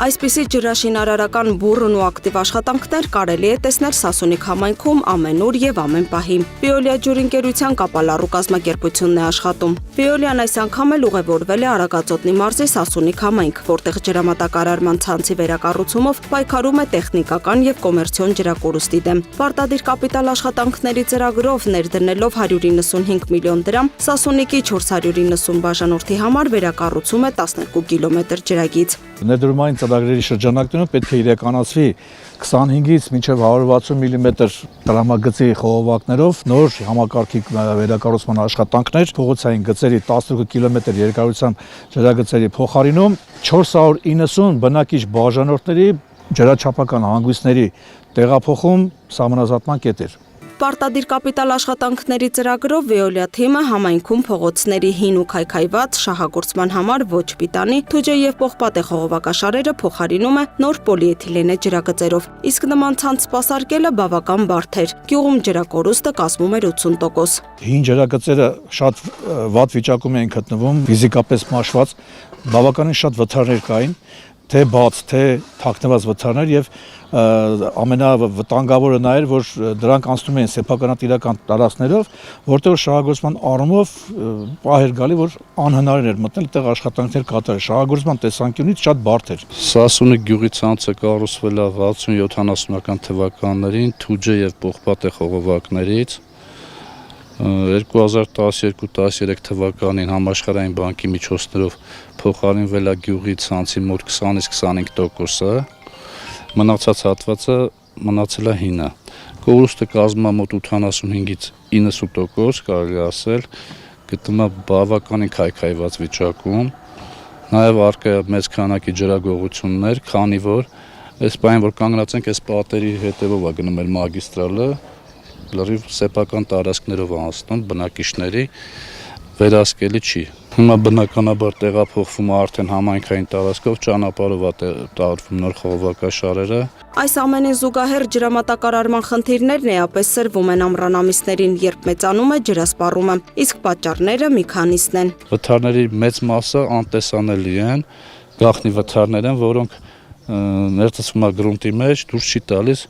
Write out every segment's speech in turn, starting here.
Այսպիսի ջրաշինարարական բուռն ու ակտիվ աշխատանքներ կարելի է տեսնել Սասունիք համայնքում ամեն օր եւ ամեն պահի։ Վեոլիա ջուրընկերության կապալառու կազմակերպությունն է աշխատում։ Վեոլիան այս անգամ էլ ուղևորվել է Արագածոտնի մարզի Սասունիք համայնք, որտեղ ջրամատակարարման ցանցի վերակառուցումով պայքարում է տեխնիկական եւ կոմերցիոն ջրակորուստի դեմ։ Պարտադիր կապիտալ աշխատանքների ծրագրով ներդնելով 195 միլիոն դրամ, Սասունիքի 490 բաժանորդի համար վերակառուցում է 12 կիլոմետր ջրագիծ։ Ներդրումային ծրագրերի շրջանակներում պետք է իրականացվի 25-ից մինչև 160 մմ տրամագծի խողովակներով նոր համակարգի վերակառուցման աշխատանքներ, փողոցային գծերի 12 կիլոմետր երկարությամբ ջրագծերի փոխարինում, 490 բնակիչ բաժանորդների ջրաչափական հանգույցների տեղափոխում սահմանազատման կետեր։ Պարտադիր կապիտալ աշխատանքների ծրագրով Վեոլիա թիմը համայնքում փողոցների հին ու քայքայված շահագործման համար ոչ պիտանի, թուջե եւ պողպատե խողովակաշարերը փոխարինում է նոր պոլիէթիլենե ջրագծերով, իսկ նման ցանց սպասարկելը բավական բարդ էր։ Գյուղում ջրակորուստը կազմում էր 80%։ Հին ջրագծերը շատ վատ վիճակում էին գտնվում, ֆիզիկապես մաշված, բավականին շատ վթարներ կային, թե բաց, թե թաքնված վթարներ եւ ամենավտանգավորը նա էր, որ դրանք անցնում էին սեփականատիրական տարածքներով, որտեղ շահագործման առումով պահ էր գալի, որ անհնարին էր մտնել այդտեղ աշխատանքներ կատարել, շահագործման տեսանկյունից շատ բարդ էր։ Սասունիք գյուղի ցանցը կառուցվել է 60-70-ական թվականներին թուջե եւ պողպատե խողովակներից։ 2012-13 թվականին համաշխարհային բանկի միջոցներով փոխարինվել է գյուղի ցանցի մոտ 20-25%-ը, մնացած հատվածը մնացել է հինը։ Կորուստը կազմում է մոտ 85-ից 90%, կարելի ասել, գտնվում է բավականին քայքայված վիճակում։ Նաև առկա է մեծ քանակի ջրագողություններ, քանի որ այս պահին որ կանգնած ենք, այս պատերի հետևով է գնում մեր մագիստրալը, լրիվ սեփական տարածքներով անցնում, բնակիչների վերահսկելի չի։ Հիմա բնականաբար տեղափոխվում է արդեն համայնքային տարածքով, ճանապարհով է տարվում նոր խողովակաշարերը։ Այս ամենին զուգահեռ ջրամատակարարման խնդիրներն էապես սրվում են ամռան ամիսներին, երբ մեծանում է ջրասպառումը, իսկ պատճառները մի քանիսն են։ Վթարների մեծ մասը անտեսանելի են, գաղտնի վթարներ են, որոնք ներծծվում է գրունտի մեջ, դուրս չի տալիս,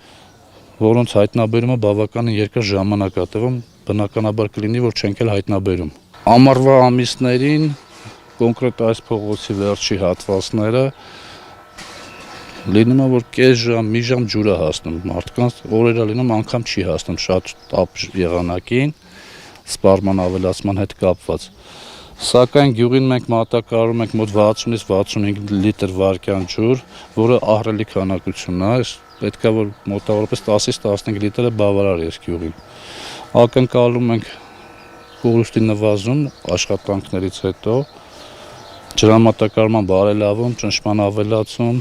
որոնց հայտնաբերումը բավականին երկար ժամանակ է տևում, բնականաբար կլինի, որ չենք էլ հայտնաբերում։ Ամառվա ամիսներին կոնկրետ այս փողոցի վերջի հատվածները լինում է, որ կես ժամ, մի ժամ ջուր է հասնում, մարդկանց օրերը լինում անգամ չի հասնում շատ տաք եղանակին, սպառման ավելացման հետ կապված։ Սակայն գյուղին մենք մատակարարում ենք մոտ 60-ից 65 լիտր վայրկյան ջուր, որը ահռելի քանակություն է, պետք է որ մոտավորապես 10-ից 15 լիտրը բավարար է գյուղին։ Ակնկալում ենք կորուստի նվազում աշխատանքներից հետո, ջրամատակարարման բարելավում, ճնշման ավելացում,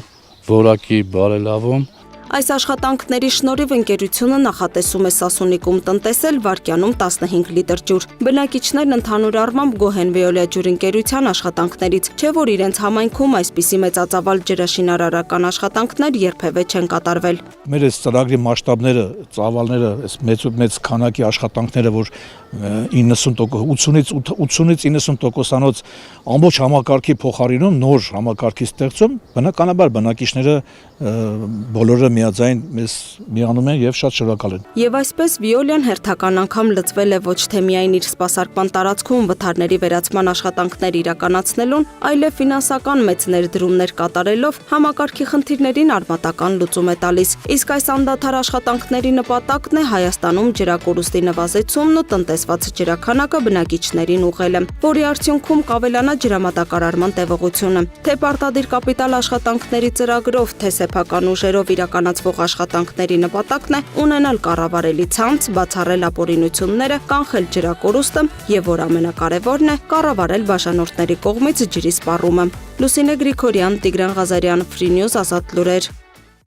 որակի բարելավում։ Այս աշխատանքների շնորհիվ ընկերությունը նախատեսում է Սասունիքում տնտեսել վայրկյանում 15 լիտր ջուր։ Բնակիչներն ընդհանուր առմամբ գոհ են Վեոլիա ջուրընկերության աշխատանքներից, չէ որ իրենց համայնքում այսպիսի մեծածավալ ջրաշինարարական աշխատանքներ երբևէ չեն կատարվել։ Մեր այս ծրագրի մասշտաբները, ծավալները, այս մեծ քանակի աշխատանքները, որ 80-ից 90%-անոց ամբողջ համակարգի փոխարինում, նոր համակարգի ստեղծում, բնականաբար բնակիչները բոլորը միաձայն մեզ միանում են եւ շատ շնորհակալ են։ Եվ այսպես Վեոլիան հերթական անգամ լծվել է ոչ թե միայն իր սպասարկման տարածքում վթարների վերացման աշխատանքներ իրականացնելուն, այլև ֆինանսական մեծ ներդրումներ կատարելով համակարգի խնդիրներին արմատական լուծում է տալիս։ Իսկ այս անդադար աշխատանքների նպատակն է Հայաստանում ջրակորուստի նվազեցումն ու տնտեսված ջրաքանակը բնակիչներին ուղղելը, որի արդյունքում կավելանա ջրամատակարարման տևողությունը։ Թե պարտադիր կապիտալ աշխատանքների ծրագրով, թե սեփական ուժերով իրականացվող աշխատանքների նպատակն է ունենալ կառավարելի ցանց, բացառել ապօրինությունները, կանխել ջրակորուստը եւ որ ամենակարևորն է կառավարել բաժանորդների կողմից ջրի սպառումը։ Լուսինե Գրիգորյան, Տիգրան Ղազարյան, Free News, Ազատ լուրեր։